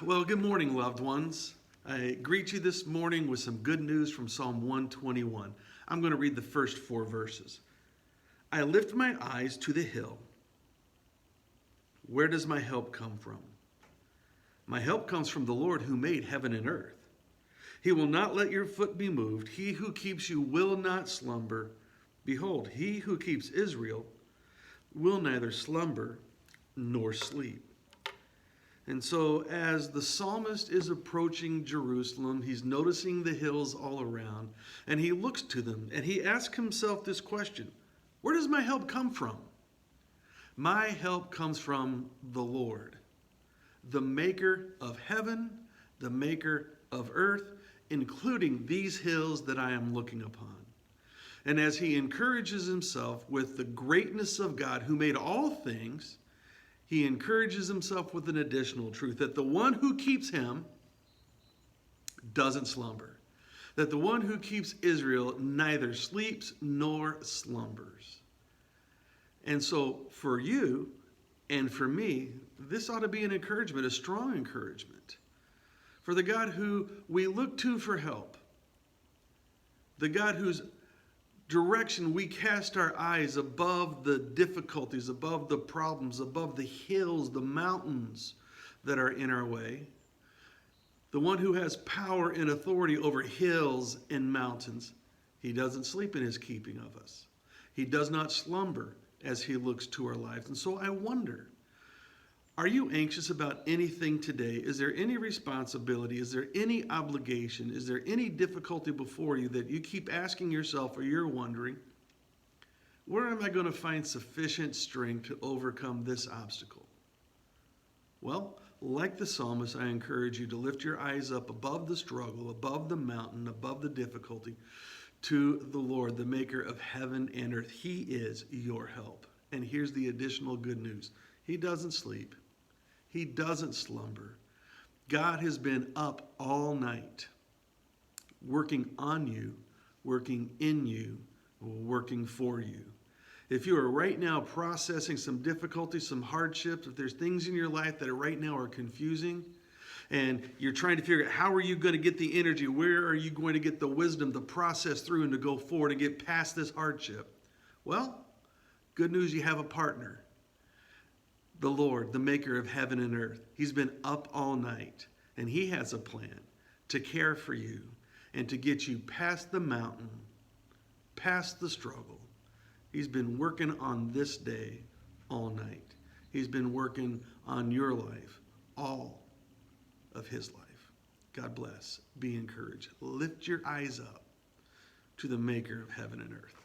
Well, good morning, loved ones. I greet you this morning with some good news from Psalm 121. I'm going to read the first 4 verses. I lift my eyes to the hill. Where does my help come from? My help comes from the Lord who made heaven and earth. He will not let your foot be moved. He who keeps you will not slumber. Behold, he who keeps Israel will neither slumber nor sleep. And so, as the psalmist is approaching Jerusalem, he's noticing the hills all around, and he looks to them, and he asks himself this question: where does my help come from? My help comes from the Lord, the maker of heaven, the maker of earth, including these hills that I am looking upon. And as he encourages himself with the greatness of God who made all things, he encourages himself with an additional truth, that the one who keeps him doesn't slumber, that the one who keeps Israel neither sleeps nor slumbers. And so for you and for me, this ought to be an encouragement, a strong encouragement. For the God who we look to for help, the God whose direction we cast our eyes above the difficulties, above the problems, above the hills, the mountains that are in our way. The one who has power and authority over hills and mountains. He doesn't sleep in his keeping of us. He does not slumber as he looks to our lives. And so I wonder, are you anxious about anything today? Is there any responsibility? Is there any obligation? Is there any difficulty before you that you keep asking yourself, or you're wondering, where am I going to find sufficient strength to overcome this obstacle? Well, like the psalmist, I encourage you to lift your eyes up above the struggle, above the mountain, above the difficulty, to the Lord, the maker of heaven and earth. He is your help. And here's the additional good news. He doesn't sleep. He doesn't slumber. God has been up all night, working on you, working in you, working for you. If you are right now processing some difficulties, some hardships, if there's things in your life that right now are confusing, and you're trying to figure out how are you going to get the energy, where are you going to get the wisdom to process through and to go forward and get past this hardship? Well, good news, you have a partner. The Lord, the maker of heaven and earth. He's been up all night, and he has a plan to care for you and to get you past the mountain, past the struggle. He's been working on this day all night. He's been working on your life, all of his life. God bless. Be encouraged. Lift your eyes up to the maker of heaven and earth.